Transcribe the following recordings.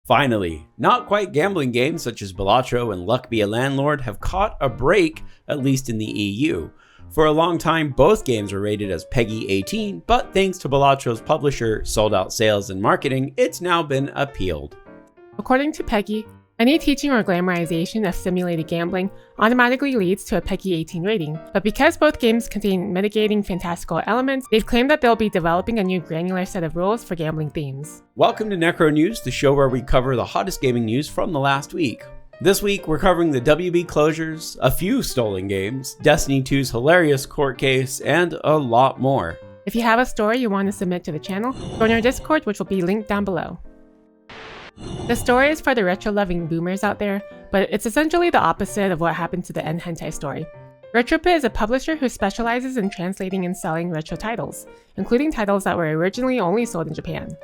Finally, not quite gambling games such as Balatro and Luck Be a Landlord have caught a break, at least in the EU. For a long time, both games were rated as PEGI 18, but thanks to Balatro's publisher, Sold Out Sales and Marketing, it's now been appealed. According to PEGI, any teaching or glamorization of simulated gambling automatically leads to a PEGI 18 rating, but because both games contain mitigating fantastical elements, they've claimed that they'll be developing a new granular set of rules for gambling themes. Welcome to Necro News, the show where we cover the hottest gaming news from the last week. This week, we're covering the WB closures, a few stolen games, Destiny 2's hilarious court case, and a lot more. If you have a story you want to submit to the channel, join our Discord, which will be linked down below. The story is for the retro-loving boomers out there, but it's essentially the opposite of what happened to the N-Hentai story. Eurpoean is a publisher who specializes in translating and selling retro titles, including titles that were originally only sold in Japan.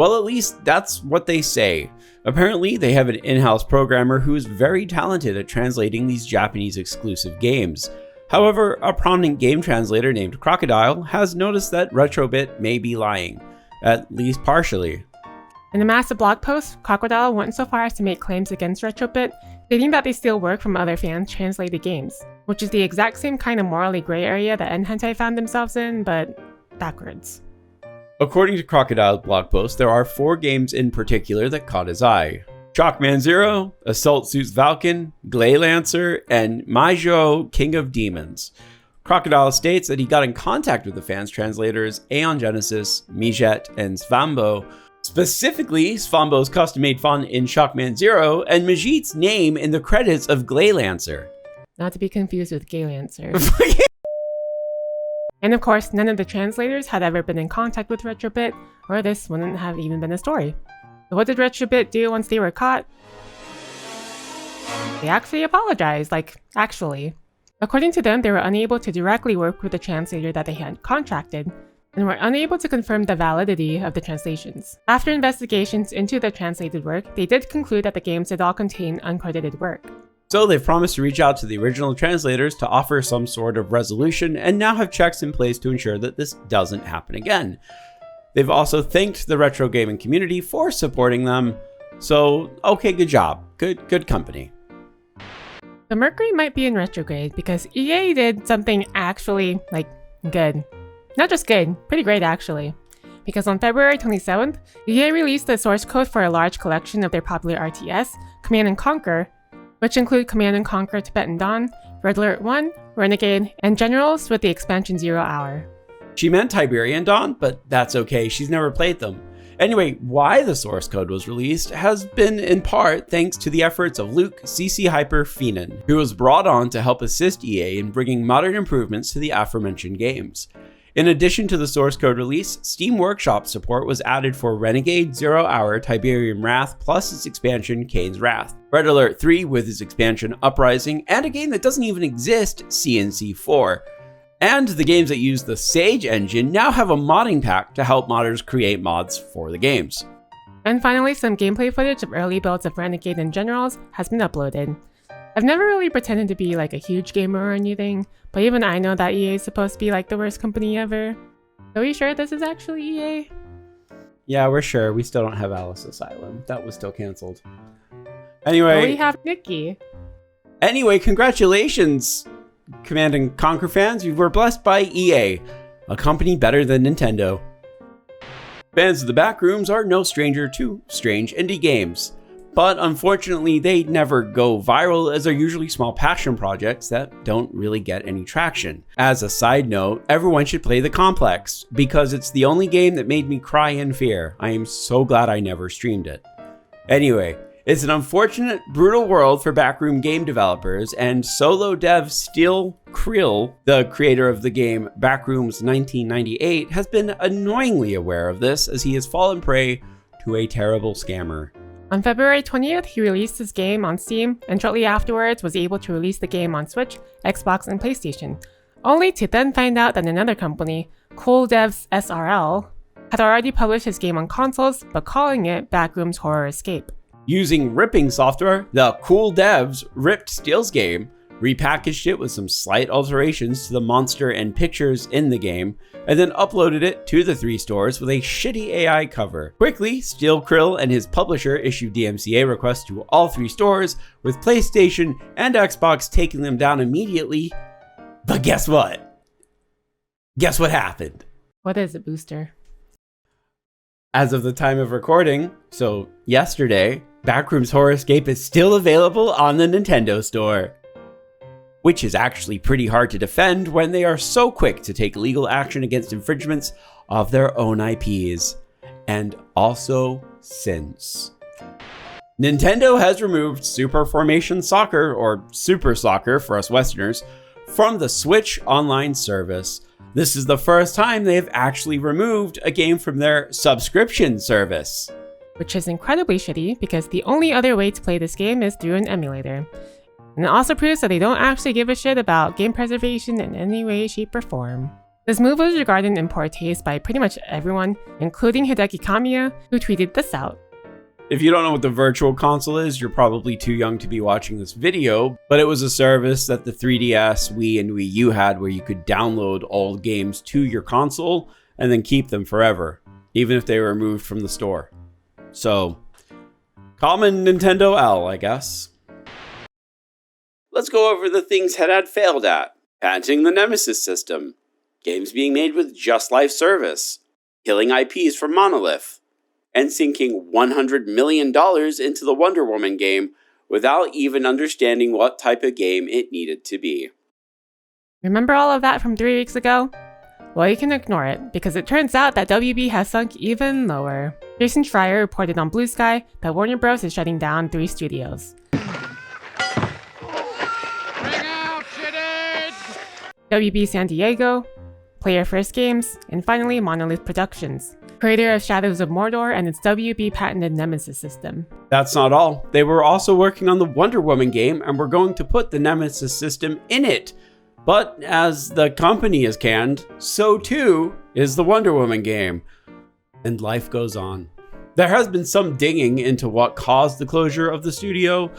Well, at least that's what they say. Apparently, they have an in-house programmer who is very talented at translating these Japanese exclusive games. However, a prominent game translator named Crocodile has noticed that Retrobit may be lying, at least partially. In a massive blog post, Crocodile went so far as to make claims against Retrobit, stating that they steal work from other fans' translated games, which is the exact same kind of morally gray area that N-Hentai found themselves in, but backwards. According to Crocodile's blog post, there are 4 games in particular that caught his eye. Shockman Zero, Assault Suits Valken, Glaylancer, and Maijo King of Demons. Crocodile states that he got in contact with the fans' translators Aeon Genesis, Mijet, and Svambo, specifically Svambo's custom-made font in Shockman Zero and Majit's name in the credits of Glaylancer. Not to be confused with Gaylancer. And of course, none of the translators had ever been in contact with Retrobit, or this wouldn't have even been a story. So what did Retrobit do once they were caught? They actually apologized, actually. According to them, they were unable to directly work with the translator that they had contracted, and were unable to confirm the validity of the translations. After investigations into the translated work, they did conclude that the games did all contain uncredited work. So they've promised to reach out to the original translators to offer some sort of resolution and now have checks in place to ensure that this doesn't happen again. They've also thanked the retro gaming community for supporting them. So, okay, good job. Good company. The Mercury might be in retrograde because EA did something actually, good. Not just good, pretty great actually. Because on February 27th, EA released the source code for a large collection of their popular RTS, Command & Conquer, which include Command & Conquer Tibetan Dawn, Red Alert 1, Renegade, and Generals with the expansion 0 Hour. She meant Tiberian Dawn, but that's okay, she's never played them. Anyway, why the source code was released has been in part thanks to the efforts of Luke CC Hyper Feenan, who was brought on to help assist EA in bringing modern improvements to the aforementioned games. In addition to the source code release, Steam Workshop support was added for Renegade 0 Hour Tiberium Wrath plus its expansion Kane's Wrath, Red Alert 3 with its expansion Uprising, and a game that doesn't even exist, CNC4. And the games that use the Sage engine now have a modding pack to help modders create mods for the games. And finally, some gameplay footage of early builds of Renegade and Generals has been uploaded. I've never really pretended to be a huge gamer or anything, but even I know that EA is supposed to be the worst company ever. Are we sure this is actually EA? Yeah, we're sure. We still don't have Alice Asylum. That was still canceled. Anyway. But we have Nikki. Anyway, congratulations, Command & Conquer fans. You were blessed by EA, a company better than Nintendo. Fans of the Backrooms are no stranger to strange indie games. But unfortunately, they never go viral as they're usually small passion projects that don't really get any traction. As a side note, everyone should play The Complex, because it's the only game that made me cry in fear. I am so glad I never streamed it. Anyway, it's an unfortunate, brutal world for backroom game developers, and solo dev Steel Krill, the creator of the game Backrooms 1998, has been annoyingly aware of this as he has fallen prey to a terrible scammer. On February 20th, he released his game on Steam, and shortly afterwards was able to release the game on Switch, Xbox, and PlayStation, only to then find out that another company, Cool Devs SRL, had already published his game on consoles, but calling it Backrooms Horror Escape. Using ripping software, the Cool Devs ripped Steel's game, repackaged it with some slight alterations to the monster and pictures in the game, and then uploaded it to the 3 stores with a shitty AI cover. Quickly, Steel Krill and his publisher issued DMCA requests to all 3 stores, with PlayStation and Xbox taking them down immediately. But guess what? Guess what happened? What is it, Booster? As of the time of recording, so yesterday, Backrooms Horrorscape is still available on the Nintendo Store, which is actually pretty hard to defend when they are so quick to take legal action against infringements of their own IPs. And also since Nintendo has removed Super Formation Soccer, or Super Soccer for us Westerners, from the Switch online service. This is the first time they have actually removed a game from their subscription service. Which is incredibly shitty because the only other way to play this game is through an emulator. And it also proves that they don't actually give a shit about game preservation in any way, shape, or form. This move was regarded in poor taste by pretty much everyone, including Hideki Kamiya, who tweeted this out. If you don't know what the Virtual Console is, you're probably too young to be watching this video, but it was a service that the 3DS, Wii, and Wii U had where you could download old games to your console and then keep them forever, even if they were removed from the store. So, common Nintendo L, I guess. Let's go over the things had failed at. Patenting the Nemesis system. Games being made with Just Life Service. Killing IPs from Monolith. And sinking $100 million into the Wonder Woman game without even understanding what type of game it needed to be. Remember all of that from 3 weeks ago? Well, you can ignore it, because it turns out that WB has sunk even lower. Jason Schreier reported on Blue Sky that Warner Bros. Is shutting down 3 studios. WB San Diego, Player First Games, and finally Monolith Productions, creator of Shadows of Mordor and its WB patented Nemesis system. That's not all. They were also working on the Wonder Woman game and were going to put the Nemesis system in it. But as the company is canned, so too is the Wonder Woman game. And life goes on. There has been some digging into what caused the closure of the studio,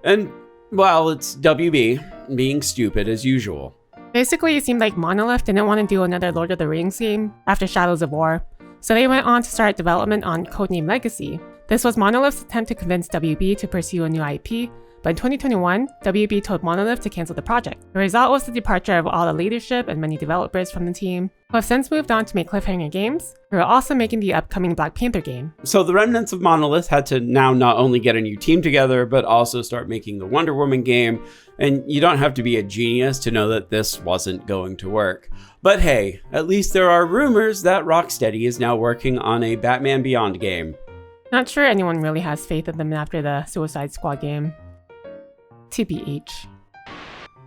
and, well, it's WB being stupid as usual. Basically, it seemed like Monolith didn't want to do another Lord of the Rings game after Shadows of War, so they went on to start development on Codename Legacy. This was Monolith's attempt to convince WB to pursue a new IP, but in 2021, WB told Monolith to cancel the project. The result was the departure of all the leadership and many developers from the team, who have since moved on to make cliffhanger games, who are also making the upcoming Black Panther game. So the remnants of Monolith had to now not only get a new team together, but also start making the Wonder Woman game, and you don't have to be a genius to know that this wasn't going to work. But hey, at least there are rumors that Rocksteady is now working on a Batman Beyond game. Not sure anyone really has faith in them after the Suicide Squad game. TBH.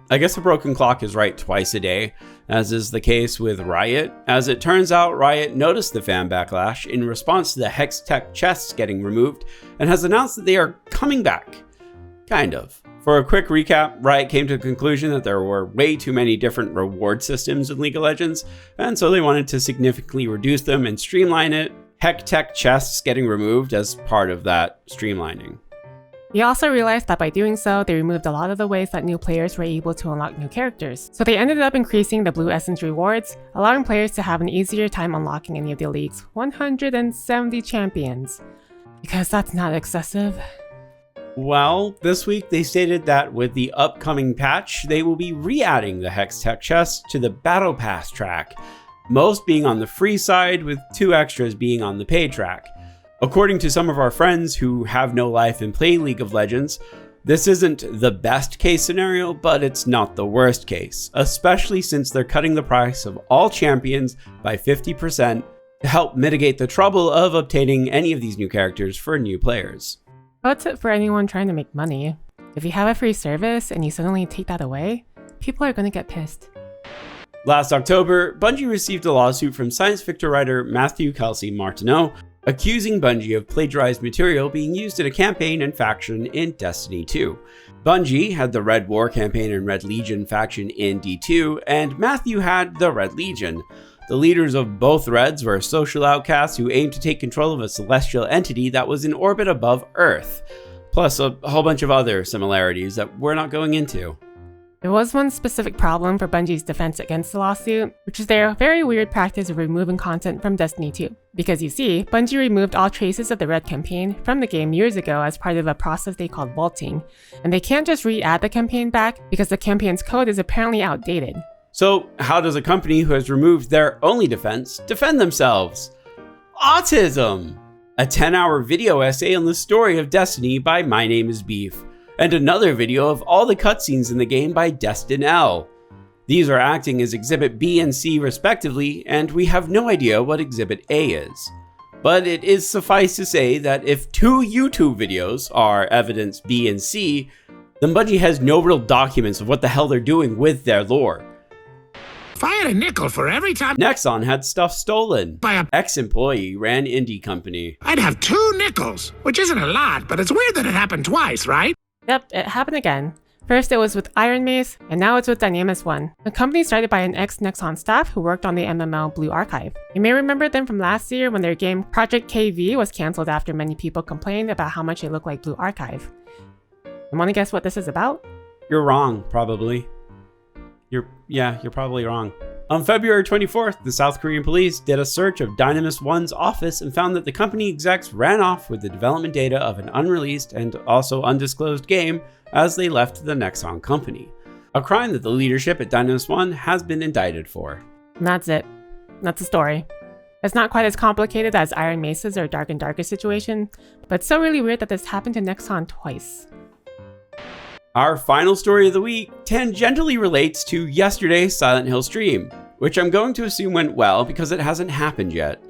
I guess a broken clock is right twice a day, as is the case with Riot. As it turns out, Riot noticed the fan backlash in response to the HexTech chests getting removed and has announced that they are coming back. Kind of. For a quick recap, Riot came to the conclusion that there were way too many different reward systems in League of Legends, and so they wanted to significantly reduce them and streamline it. HexTech chests getting removed as part of that streamlining. They also realized that by doing so, they removed a lot of the ways that new players were able to unlock new characters. So they ended up increasing the Blue Essence rewards, allowing players to have an easier time unlocking any of the League's 170 champions. Because that's not excessive. Well, this week they stated that with the upcoming patch, they will be re-adding the HexTech chests to the Battle Pass track, most being on the free side with 2 extras being on the paid track. According to some of our friends who have no life and play League of Legends, this isn't the best case scenario, but it's not the worst case, especially since they're cutting the price of all champions by 50% to help mitigate the trouble of obtaining any of these new characters for new players. What's it for anyone trying to make money? If you have a free service and you suddenly take that away, people are going to get pissed. Last October, Bungie received a lawsuit from science fiction writer Matthew Kelsey Martineau, accusing Bungie of plagiarized material being used in a campaign and faction in Destiny 2. Bungie had the Red War campaign and Red Legion faction in D2, and Matthew had the Red Legion. The leaders of both Reds were social outcasts who aimed to take control of a celestial entity that was in orbit above Earth, plus a whole bunch of other similarities that we're not going into. There was one specific problem for Bungie's defense against the lawsuit, which is their very weird practice of removing content from Destiny 2. Because you see, Bungie removed all traces of the Red campaign from the game years ago as part of a process they called vaulting, and they can't just re-add the campaign back because the campaign's code is apparently outdated. So how does a company who has removed their only defense defend themselves? Autism! A 10-hour video essay on the story of Destiny by My Name is Beef, and another video of all the cutscenes in the game by Destin L. These are acting as Exhibit B and C respectively, and we have no idea what Exhibit A is. But it is suffice to say that if 2 YouTube videos are evidence B and C, then Bungie has no real documents of what the hell they're doing with their lore. If I had a nickel for every time Nexon had stuff stolen by a ex-employee ran indie company. I'd have 2 nickels, which isn't a lot, but it's weird that it happened twice, right? Yep, it happened again. First it was with Iron Mace, and now it's with Dynamis 1, a company started by an ex-Nexon staff who worked on the MMO Blue Archive. You may remember them from last year when their game Project KV was cancelled after many people complained about how much it looked like Blue Archive. You wanna guess what this is about? You're wrong, probably. You're probably wrong. On February 24th, the South Korean police did a search of Dynamis 1's office and found that the company execs ran off with the development data of an unreleased and also undisclosed game as they left the Nexon company. A crime that the leadership at Dynamis 1 has been indicted for. And that's it. That's the story. It's not quite as complicated as Iron Mace's or Dark and Darker situation, but it's so really weird that this happened to Nexon twice. Our final story of the week tangentially relates to yesterday's Silent Hill stream, which I'm going to assume went well because it hasn't happened yet.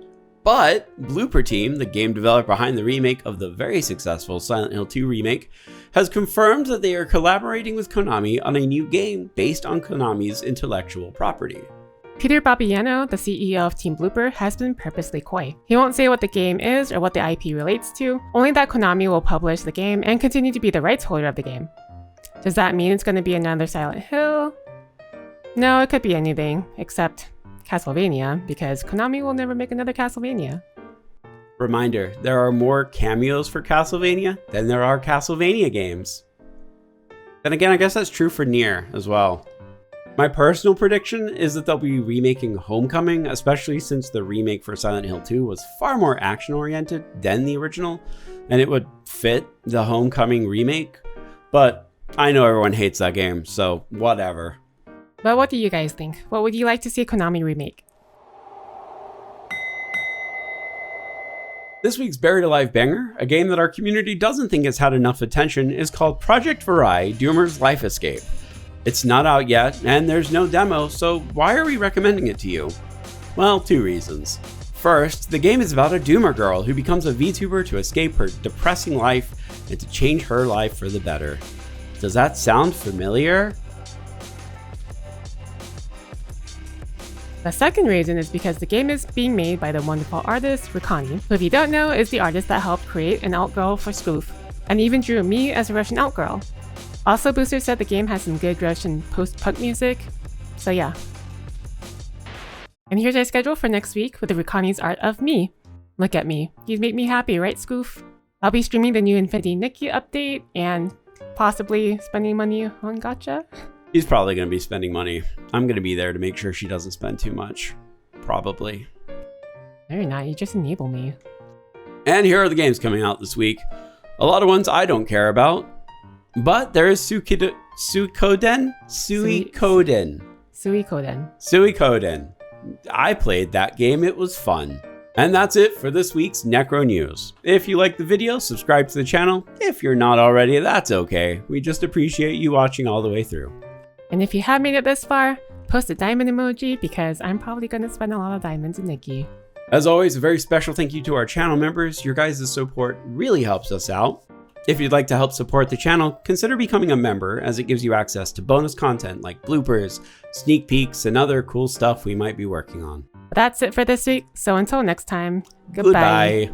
But Bloober Team, the game developer behind the remake of the very successful Silent Hill 2 remake, has confirmed that they are collaborating with Konami on a new game based on Konami's intellectual property. Peter Bobbiano, the CEO of Team Bloober, has been purposely coy. He won't say what the game is or what the IP relates to, only that Konami will publish the game and continue to be the rights holder of the game. Does that mean it's going to be another Silent Hill? No, it could be anything, except Castlevania, because Konami will never make another Castlevania. Reminder, there are more cameos for Castlevania than there are Castlevania games. Then again, I guess that's true for Nier as well. My personal prediction is that they'll be remaking Homecoming, especially since the remake for Silent Hill 2 was far more action-oriented than the original, and it would fit the Homecoming remake. But I know everyone hates that game, so whatever. But what do you guys think? What would you like to see Konami remake? This week's Buried Alive banger, a game that our community doesn't think has had enough attention, is called Project Virai Doomer's Life Escape. It's not out yet, and there's no demo, so why are we recommending it to you? Well, 2 reasons. First, the game is about a Doomer girl who becomes a VTuber to escape her depressing life and to change her life for the better. Does that sound familiar? The second reason is because the game is being made by the wonderful artist Rukani, who if you don't know is the artist that helped create an outgirl for Spoof, and even drew me as a Russian outgirl. Also, Booster said the game has some good Russian post-punk music, so yeah. And here's our schedule for next week with the Rukani's art of me. Look at me. You make me happy, right, Scoof? I'll be streaming the new Infinity Nikki update and possibly spending money on gacha. He's probably going to be spending money. I'm going to be there to make sure she doesn't spend too much. Probably. No, you're not. You just enable me. And here are the games coming out this week. A lot of ones I don't care about. But there is Suikoden? Suikoden. I played that game. It was fun. And that's it for this week's Necro News. If you liked the video, subscribe to the channel. If you're not already, that's okay. We just appreciate you watching all the way through. And if you have made it this far, post a diamond emoji because I'm probably going to spend a lot of diamonds in Nikki. As always, a very special thank you to our channel members. Your guys' support really helps us out. If you'd like to help support the channel, consider becoming a member as it gives you access to bonus content like bloopers, sneak peeks, and other cool stuff we might be working on. That's it for this week, so until next time, goodbye.